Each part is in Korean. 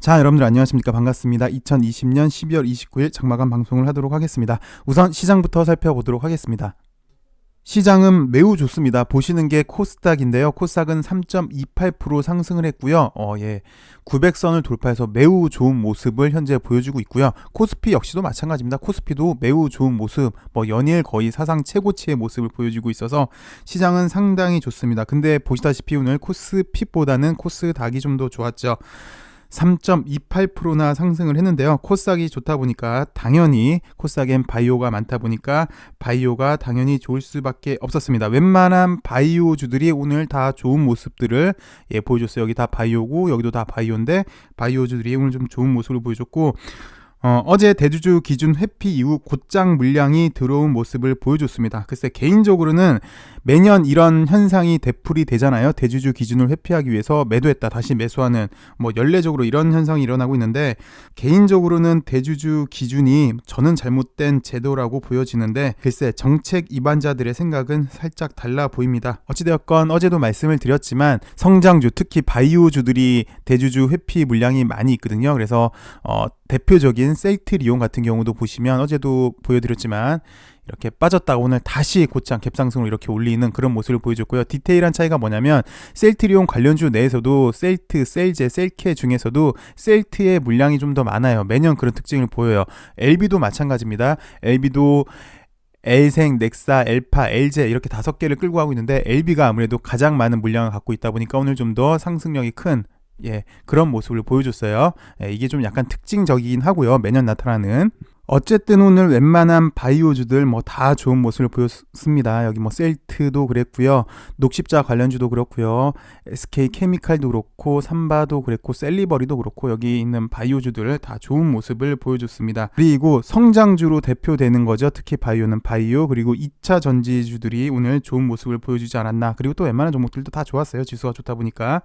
자, 여러분들 안녕하십니까? 반갑습니다. 2020년 12월 29일 장마감 방송을 하도록 하겠습니다. 우선 시장부터 살펴보도록 하겠습니다. 시장은 매우 좋습니다. 보시는 게 코스닥인데요. 코스닥은 3.28% 상승을 했고요. 900선을 돌파해서 매우 좋은 모습을 현재 보여주고 있고요. 코스피 역시도 마찬가지입니다. 코스피도 매우 좋은 모습, 연일 거의 사상 최고치의 모습을 보여주고 있어서 시장은 상당히 좋습니다. 근데 보시다시피 오늘 코스피보다는 코스닥이 좀 더 좋았죠. 3.28%나 상승을 했는데요. 코스닥이 좋다 보니까 당연히 코스닥엔 바이오가 많다 보니까 바이오가 당연히 좋을 수밖에 없었습니다. 웬만한 바이오주들이 오늘 다 좋은 모습들을 보여줬어요. 여기 다 바이오고 여기도 다 바이오인데 바이오주들이 오늘 좀 좋은 모습을 보여줬고 어제 대주주 기준 회피 이후 곧장 물량이 들어온 모습을 보여줬습니다. 글쎄 개인적으로는 매년 이런 현상이 되풀이 되잖아요. 대주주 기준을 회피하기 위해서 매도했다 다시 매수하는 연례적으로 이런 현상이 일어나고 있는데 개인적으로는 대주주 기준이 저는 잘못된 제도라고 보여지는데 글쎄 정책 이반자들의 생각은 살짝 달라 보입니다. 어찌되었건 어제도 말씀을 드렸지만 성장주 특히 바이오주들이 대주주 회피 물량이 많이 있거든요. 그래서 대표적인 셀트리온 같은 경우도 보시면 어제도 보여드렸지만 이렇게 빠졌다가 오늘 다시 곧장 갭상승으로 이렇게 올리는 그런 모습을 보여줬고요. 디테일한 차이가 뭐냐면 셀트리온 관련주 내에서도 셀트, 셀제, 셀케 중에서도 셀트의 물량이 좀 더 많아요. 매년 그런 특징을 보여요. LB도 마찬가지입니다. LB도 L생, 넥사, 엘파, LJ 이렇게 5개를 끌고 가고 있는데 LB가 아무래도 가장 많은 물량을 갖고 있다 보니까 오늘 좀 더 상승력이 큰 그런 모습을 보여줬어요. 이게 좀 약간 특징적이긴 하고요. 매년 나타나는. 어쨌든 오늘 웬만한 바이오주들 다 좋은 모습을 보였습니다. 여기 셀트도 그랬고요. 녹십자 관련주도 그렇고요. SK 케미칼도 그렇고 삼바도 그랬고 셀리버리도 그렇고 여기 있는 바이오주들 다 좋은 모습을 보여줬습니다. 그리고 성장주로 대표되는 거죠. 특히 바이오는 바이오 그리고 2차 전지주들이 오늘 좋은 모습을 보여주지 않았나. 그리고 또 웬만한 종목들도 다 좋았어요. 지수가 좋다 보니까.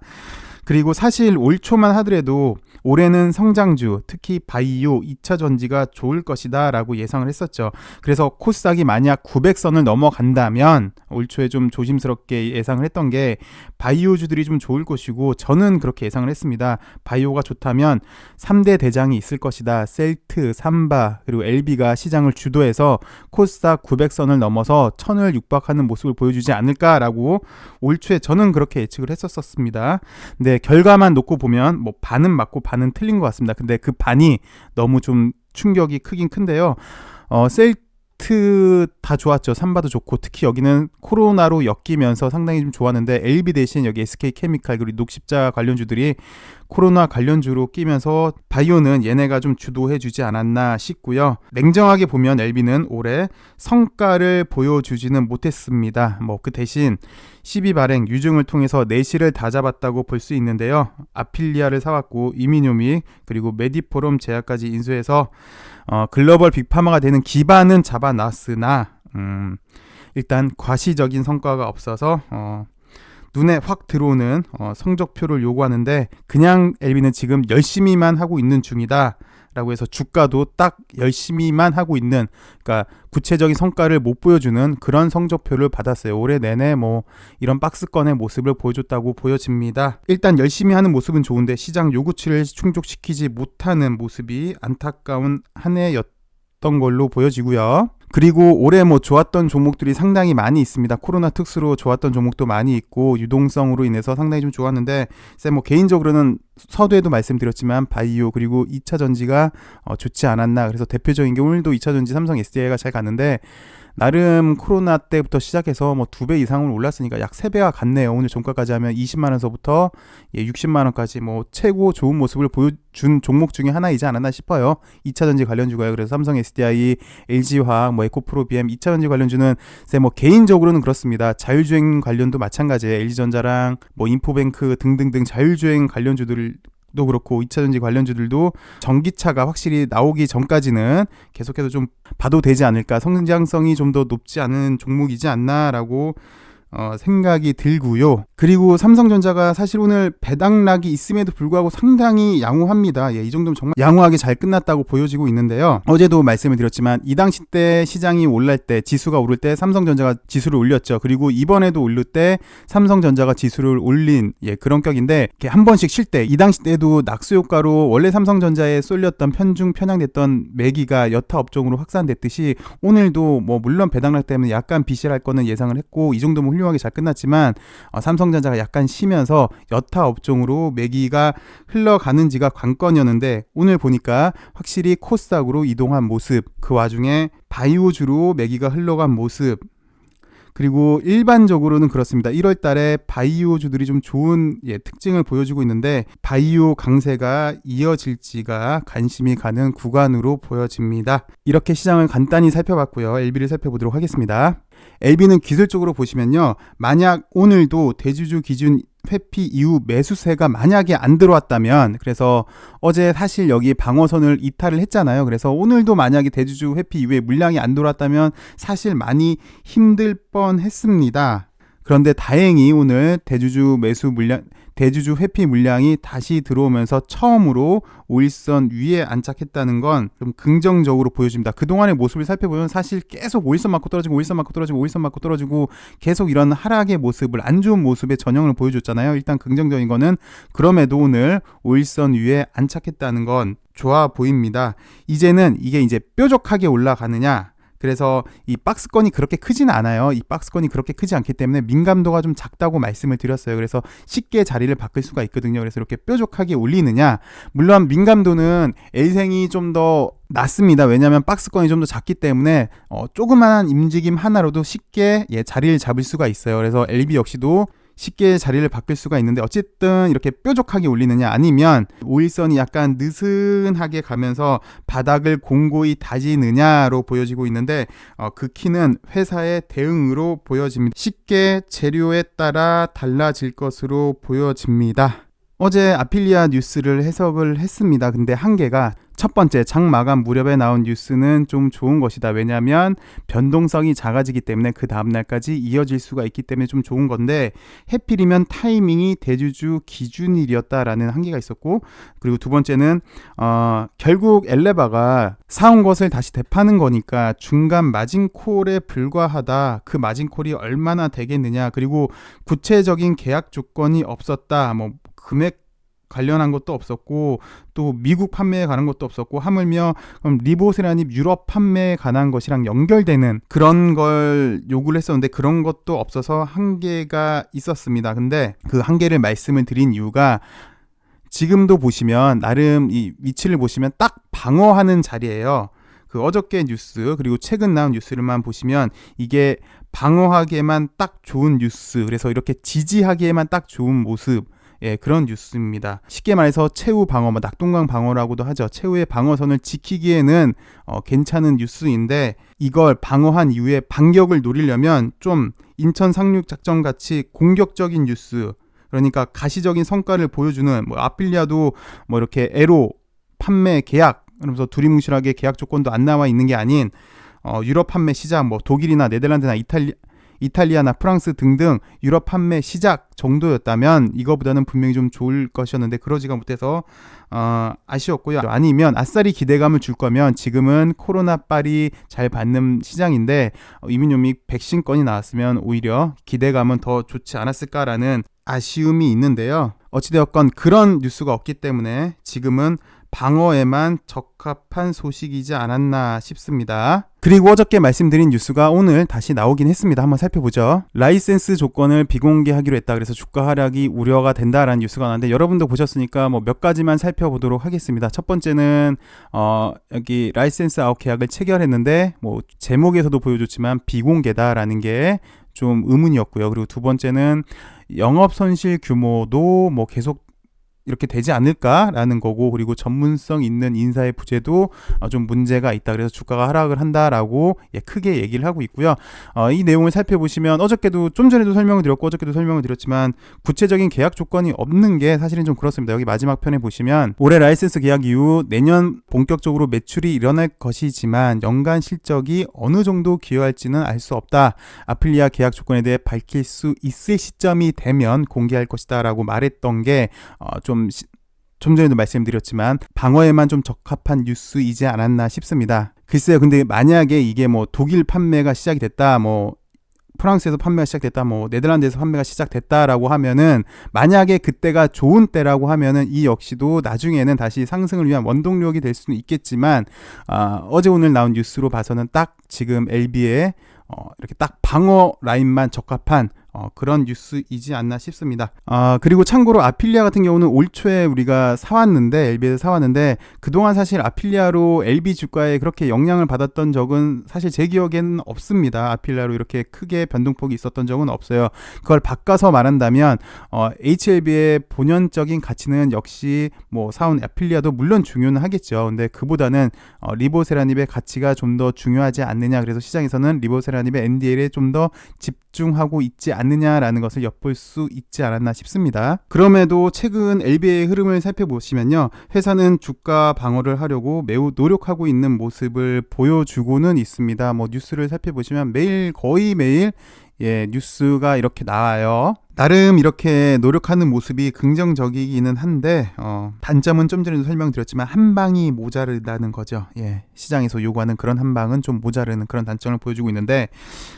그리고 사실 올 초만 하더라도 올해는 성장주 특히 바이오 2차 전지가 좋을 것이다 라고 예상을 했었죠. 그래서 코스닥이 만약 900선을 넘어간다면 올 초에 좀 조심스럽게 예상을 했던 게 바이오주들이 좀 좋을 것이고 저는 그렇게 예상을 했습니다. 바이오가 좋다면 3대 대장이 있을 것이다. 셀트, 삼바 그리고 LB가 시장을 주도해서 코스닥 900선을 넘어서 1000을 육박하는 모습을 보여주지 않을까라고 올 초에 저는 그렇게 예측을 했었습니다. 근데 결과만 놓고 보면 반은 맞고 반은 틀린 것 같습니다. 근데 그 반이 너무 좀 충격이 크긴 큰데요. 셀트 다 좋았죠. 삼바도 좋고 특히 여기는 코로나로 엮이면서 상당히 좀 좋았는데 LB 대신 여기 SK 케미칼 그리고 녹십자 관련주들이 코로나 관련주로 끼면서 바이오는 얘네가 좀 주도해주지 않았나 싶고요. 냉정하게 보면 LB는 올해 성과를 보여주지는 못했습니다. 그 대신 12발행 유증을 통해서 내실을 다 잡았다고 볼 수 있는데요. 아필리아를 사왔고 이미노믹 그리고 메디포럼 제약까지 인수해서 글로벌 빅파마가 되는 기반은 잡아놨으나 일단 과시적인 성과가 없어서 눈에 확 들어오는 성적표를 요구하는데 그냥 LB는 지금 열심히만 하고 있는 중이다 라고 해서 주가도 딱 열심히만 하고 있는 그러니까 구체적인 성과를 못 보여주는 그런 성적표를 받았어요. 올해 내내 이런 박스권의 모습을 보여줬다고 보여집니다. 일단 열심히 하는 모습은 좋은데 시장 요구치를 충족시키지 못하는 모습이 안타까운 한 해였던 걸로 보여지고요. 그리고 올해 좋았던 종목들이 상당히 많이 있습니다. 코로나 특수로 좋았던 종목도 많이 있고 유동성으로 인해서 상당히 좀 좋았는데 개인적으로는 서두에도 말씀드렸지만 바이오 그리고 2차 전지가 좋지 않았나. 그래서 대표적인 게 오늘도 2차 전지 삼성 SDI가 잘 갔는데 나름 코로나 때부터 시작해서 2배 이상을 올랐으니까 약 3배가 갔네요. 오늘 종가까지 하면 20만원서부터 60만원까지 최고 좋은 모습을 보여준 종목 중에 하나이지 않았나 싶어요. 2차전지 관련주가요. 그래서 삼성 SDI, LG화학, 에코프로비엠 2차전지 관련주는 개인적으로는 그렇습니다. 자율주행 관련도 마찬가지예요. LG전자랑 인포뱅크 등등등 자율주행 관련주들을 도 그렇고 2차전지 관련주들도 전기차가 확실히 나오기 전까지는 계속해서 좀 봐도 되지 않을까. 성장성이 좀 더 높지 않은 종목이지 않나라고 생각이 들고요. 그리고 삼성전자가 사실 오늘 배당락이 있음에도 불구하고 상당히 양호합니다. 이 정도면 정말 양호하게 잘 끝났다고 보여지고 있는데요. 어제도 말씀을 드렸지만 이 당시 때 시장이 올랄 때 지수가 오를 때 삼성전자가 지수를 올렸죠. 그리고 이번에도 오를 때 삼성전자가 지수를 올린 그런 격인데 이렇게 한 번씩 쉴 때 이 당시 때도 낙수 효과로 원래 삼성전자에 쏠렸던 편향됐던 매기가 여타 업종으로 확산됐듯이 오늘도 물론 배당락 때문에 약간 비실할 거는 예상을 했고 이 정도면 훌륭하게 잘 끝났지만 삼성전자가 약간 쉬면서 여타 업종으로 매기가 흘러가는지가 관건이었는데 오늘 보니까 확실히 코스닥으로 이동한 모습, 그 와중에 바이오주로 매기가 흘러간 모습, 그리고 일반적으로는 그렇습니다. 1월 달에 바이오주들이 좀 좋은 특징을 보여주고 있는데 바이오 강세가 이어질지가 관심이 가는 구간으로 보여집니다. 이렇게 시장을 간단히 살펴봤고요. LB를 살펴보도록 하겠습니다. LB는 기술적으로 보시면요. 만약 오늘도 대주주 기준 회피 이후 매수세가 만약에 안 들어왔다면, 그래서 어제 사실 여기 방어선을 이탈을 했잖아요. 그래서 오늘도 만약에 대주주 회피 이후에 물량이 안 들어왔다면 사실 많이 힘들 뻔했습니다. 그런데 다행히 오늘 대주주 회피 물량이 다시 들어오면서 처음으로 5일선 위에 안착했다는 건 좀 긍정적으로 보여집니다. 그동안의 모습을 살펴보면 사실 계속 5일선 맞고 떨어지고 5일선 맞고 떨어지고 5일선 맞고 떨어지고 계속 이런 하락의 모습을, 안 좋은 모습의 전형을 보여줬잖아요. 일단 긍정적인 거는 그럼에도 오늘 5일선 위에 안착했다는 건 좋아 보입니다. 이제는 이게 이제 뾰족하게 올라가느냐, 그래서 이 박스권이 그렇게 크진 않아요. 이 박스권이 그렇게 크지 않기 때문에 민감도가 좀 작다고 말씀을 드렸어요. 그래서 쉽게 자리를 바꿀 수가 있거든요. 그래서 이렇게 뾰족하게 올리느냐, 물론 민감도는 L생이 좀 더 낮습니다. 왜냐하면 박스권이 좀 더 작기 때문에 조그마한 움직임 하나로도 쉽게 자리를 잡을 수가 있어요. 그래서 LB 역시도 쉽게 자리를 바꿀 수가 있는데 어쨌든 이렇게 뾰족하게 올리느냐, 아니면 5일선이 약간 느슨하게 가면서 바닥을 공고히 다지느냐로 보여지고 있는데 그 키는 회사의 대응으로 보여집니다. 쉽게 재료에 따라 달라질 것으로 보여집니다. 어제 아필리아 뉴스를 해석을 했습니다. 근데 한계가 첫 번째, 장 마감 무렵에 나온 뉴스는 좀 좋은 것이다. 왜냐하면 변동성이 작아지기 때문에 그 다음날까지 이어질 수가 있기 때문에 좀 좋은 건데, 해필이면 타이밍이 대주주 기준일이었다라는 한계가 있었고, 그리고 두 번째는 결국 엘레바가 사온 것을 다시 되파는 거니까 중간 마진콜에 불과하다. 그 마진콜이 얼마나 되겠느냐, 그리고 구체적인 계약 조건이 없었다. 금액 관련한 것도 없었고, 또 미국 판매에 관한 것도 없었고, 하물며 리보세라님 유럽 판매에 관한 것이랑 연결되는 그런 걸 요구를 했었는데 그런 것도 없어서 한계가 있었습니다. 근데 그 한계를 말씀을 드린 이유가 지금도 보시면 나름 이 위치를 보시면 딱 방어하는 자리예요. 그 어저께 뉴스 그리고 최근 나온 뉴스를만 보시면 이게 방어하기에만 딱 좋은 뉴스, 그래서 이렇게 지지하기에만 딱 좋은 모습, 그런 뉴스입니다. 쉽게 말해서 최후 방어, 낙동강 방어라고도 하죠. 최후의 방어선을 지키기에는 괜찮은 뉴스인데, 이걸 방어한 이후에 반격을 노리려면 좀 인천 상륙 작전 같이 공격적인 뉴스, 그러니까 가시적인 성과를 보여주는, 아필리아도 이렇게 에로 판매 계약, 그러면서 두리뭉실하게 계약 조건도 안 나와 있는 게 아닌 유럽 판매 시작, 독일이나 네덜란드나 이탈리아나 프랑스 등등 유럽 판매 시작 정도였다면 이거보다는 분명히 좀 좋을 것이었는데 그러지가 못해서 아쉬웠고요. 아니면 아싸리 기대감을 줄 거면 지금은 코로나 빨이 잘 받는 시장인데 이민요미 백신건이 나왔으면 오히려 기대감은 더 좋지 않았을까라는 아쉬움이 있는데요. 어찌되었건 그런 뉴스가 없기 때문에 지금은 방어에만 적합한 소식이지 않았나 싶습니다. 그리고 어저께 말씀드린 뉴스가 오늘 다시 나오긴 했습니다. 한번 살펴보죠. 라이센스 조건을 비공개하기로 했다. 그래서 주가 하락이 우려가 된다라는 뉴스가 나왔는데 여러분도 보셨으니까 몇 가지만 살펴보도록 하겠습니다. 첫 번째는 여기 라이센스 아웃 계약을 체결했는데 제목에서도 보여줬지만 비공개다라는 게 좀 의문이었고요. 그리고 두 번째는 영업 손실 규모도 계속 이렇게 되지 않을까라는 거고, 그리고 전문성 있는 인사의 부재도 좀 문제가 있다. 그래서 주가가 하락을 한다라고 크게 얘기를 하고 있고요. 이 내용을 살펴보시면 어저께도 좀 전에도 설명을 드렸고 어저께도 설명을 드렸지만 구체적인 계약 조건이 없는 게 사실은 좀 그렇습니다. 여기 마지막 편에 보시면 올해 라이센스 계약 이후 내년 본격적으로 매출이 일어날 것이지만 연간 실적이 어느 정도 기여할지는 알 수 없다. 아플리아 계약 조건에 대해 밝힐 수 있을 시점이 되면 공개할 것이다 라고 말했던 게 좀 전에도 말씀드렸지만 방어에만 좀 적합한 뉴스이지 않았나 싶습니다. 글쎄요, 근데 만약에 이게 뭐 독일 판매가 시작이 됐다, 뭐 프랑스에서 판매가 시작됐다, 뭐 네덜란드에서 판매가 시작됐다라고 하면은, 만약에 그때가 좋은 때라고 하면은 이 역시도 나중에는 다시 상승을 위한 원동력이 될 수는 있겠지만, 어제 오늘 나온 뉴스로 봐서는 딱 지금 LB의 이렇게 딱 방어 라인만 적합한 그런 뉴스이지 않나 싶습니다. 그리고 참고로 아필리아 같은 경우는 올 초에 우리가 사왔는데, LB에서 사왔는데, 그동안 사실 아필리아로 LB 주가에 그렇게 영향을 받았던 적은 사실 제 기억에는 없습니다. 아필리아로 이렇게 크게 변동폭이 있었던 적은 없어요. 그걸 바꿔서 말한다면 HLB의 본연적인 가치는 역시 뭐 사온 아필리아도 물론 중요는 하겠죠. 근데 그보다는 리보세라닙의 가치가 좀 더 중요하지 않느냐, 그래서 시장에서는 리보세라닙의 NDL에 좀 더 집중하고 있지 않느냐라는 것을 엿볼 수 있지 않았나 싶습니다. 그럼에도 최근 LB의 흐름을 살펴보시면요, 회사는 주가 방어를 하려고 매우 노력하고 있는 모습을 보여주고는 있습니다. 뭐 뉴스를 살펴보시면 거의 매일 뉴스가 이렇게 나와요. 나름 이렇게 노력하는 모습이 긍정적이기는 한데 단점은 좀 전에도 설명드렸지만 한 방이 모자르다는 거죠. 시장에서 요구하는 그런 한 방은 좀 모자르는 그런 단점을 보여주고 있는데,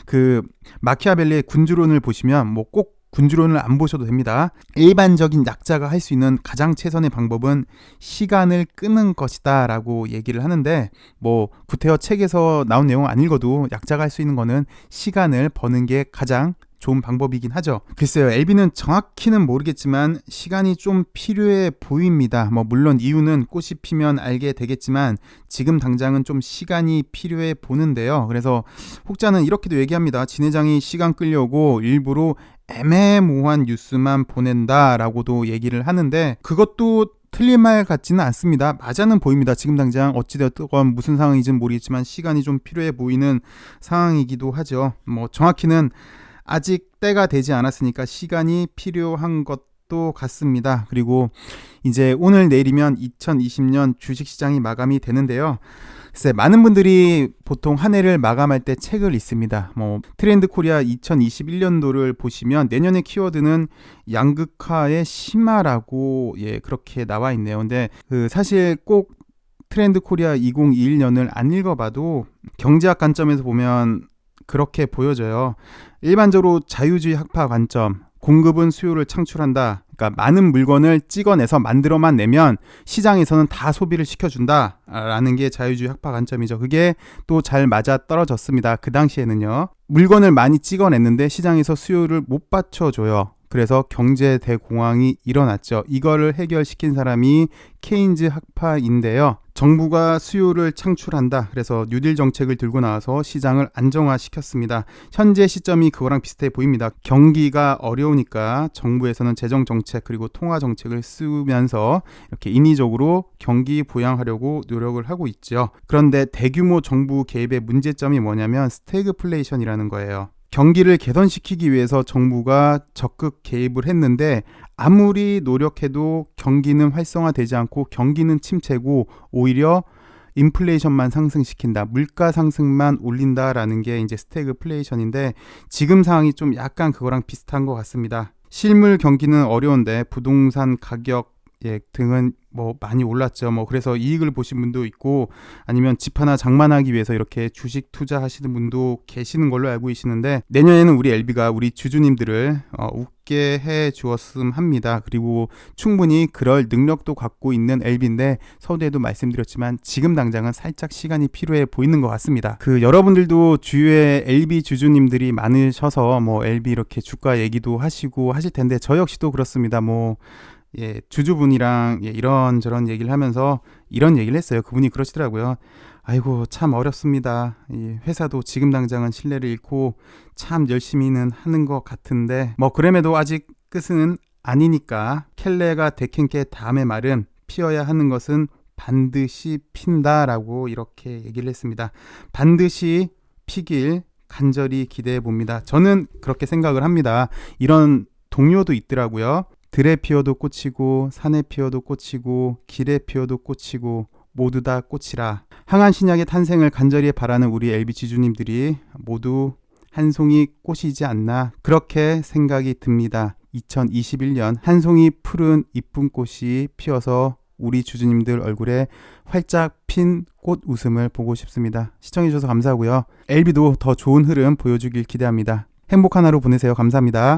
그 마키아벨리의 군주론을 보시면 뭐 꼭 군주론을 안 보셔도 됩니다. 일반적인 약자가 할 수 있는 가장 최선의 방법은 시간을 끄는 것이다 라고 얘기를 하는데, 뭐 구테어 책에서 나온 내용 안 읽어도 약자가 할 수 있는 거는 시간을 버는 게 가장 좋은 방법이긴 하죠. 글쎄요, LB는 정확히는 모르겠지만 시간이 좀 필요해 보입니다. 뭐 물론 이유는 꽃이 피면 알게 되겠지만 지금 당장은 좀 시간이 필요해 보는데요. 그래서 혹자는 이렇게도 얘기합니다. 진 회장이 시간 끌려고 일부러 애매모호한 뉴스만 보낸다라고도 얘기를 하는데, 그것도 틀린 말 같지는 않습니다. 맞아는 보입니다. 지금 당장 어찌되었건 무슨 상황인지는 모르겠지만 시간이 좀 필요해 보이는 상황이기도 하죠. 뭐 정확히는 아직 때가 되지 않았으니까 시간이 필요한 것도 같습니다. 그리고 이제 오늘 내일이면 2020년 주식시장이 마감이 되는데요. 글쎄, 많은 분들이 보통 한 해를 마감할 때 책을 읽습니다. 뭐 트렌드 코리아 2021년도를 보시면 내년의 키워드는 양극화의 심화라고 그렇게 나와 있네요. 근데 사실 꼭 트렌드 코리아 2021년을 안 읽어봐도 경제학 관점에서 보면 그렇게 보여져요. 일반적으로 자유주의 학파 관점, 공급은 수요를 창출한다. 그러니까 많은 물건을 찍어내서 만들어만 내면 시장에서는 다 소비를 시켜준다 라는 게 자유주의 학파 관점이죠. 그게 또 잘 맞아 떨어졌습니다. 그 당시에는요, 물건을 많이 찍어냈는데 시장에서 수요를 못 받쳐줘요. 그래서 경제 대공황이 일어났죠. 이거를 해결시킨 사람이 케인즈 학파인데요. 정부가 수요를 창출한다. 그래서 뉴딜 정책을 들고 나와서 시장을 안정화시켰습니다. 현재 시점이 그거랑 비슷해 보입니다. 경기가 어려우니까 정부에서는 재정 정책 그리고 통화 정책을 쓰면서 이렇게 인위적으로 경기 부양하려고 노력을 하고 있죠. 그런데 대규모 정부 개입의 문제점이 뭐냐면 스태그플레이션이라는 거예요. 경기를 개선시키기 위해서 정부가 적극 개입을 했는데 아무리 노력해도 경기는 활성화되지 않고 경기는 침체고 오히려 인플레이션만 상승시킨다, 물가 상승만 올린다라는 게 이제 스태그플레이션인데, 지금 상황이 좀 약간 그거랑 비슷한 것 같습니다. 실물 경기는 어려운데 부동산 가격 등은 뭐 많이 올랐죠. 뭐 그래서 이익을 보신 분도 있고 아니면 집 하나 장만하기 위해서 이렇게 주식 투자하시는 분도 계시는 걸로 알고 계시는데, 내년에는 우리 LB가 우리 주주님들을 웃게 해 주었음 합니다. 그리고 충분히 그럴 능력도 갖고 있는 LB인데 서두에도 말씀드렸지만 지금 당장은 살짝 시간이 필요해 보이는 것 같습니다. 여러분들도 주위에 LB 주주님들이 많으셔서 뭐 LB 이렇게 주가 얘기도 하시고 하실 텐데 저 역시도 그렇습니다. 뭐 주주분이랑 이런저런 얘기를 하면서 이런 얘기를 했어요. 그분이 그러시더라고요. 아이고, 참 어렵습니다. 이 회사도 지금 당장은 신뢰를 잃고 참 열심히는 하는 것 같은데 뭐 그럼에도 아직 끝은 아니니까 켈레가 데켄케 다음의 말은 피어야 하는 것은 반드시 핀다라고 이렇게 얘기를 했습니다. 반드시 피길 간절히 기대해 봅니다. 저는 그렇게 생각을 합니다. 이런 동요도 있더라고요. 들에 피어도 꽃이고 산에 피어도 꽃이고 길에 피어도 꽃이고 모두 다 꽃이라. 항한 신약의 탄생을 간절히 바라는 우리 LB 지주님들이 모두 한 송이 꽃이지 않나 그렇게 생각이 듭니다. 2021년 한 송이 푸른 이쁜 꽃이 피어서 우리 주주님들 얼굴에 활짝 핀 꽃 웃음을 보고 싶습니다. 시청해주셔서 감사하고요. LB도 더 좋은 흐름 보여주길 기대합니다. 행복한 하루 보내세요. 감사합니다.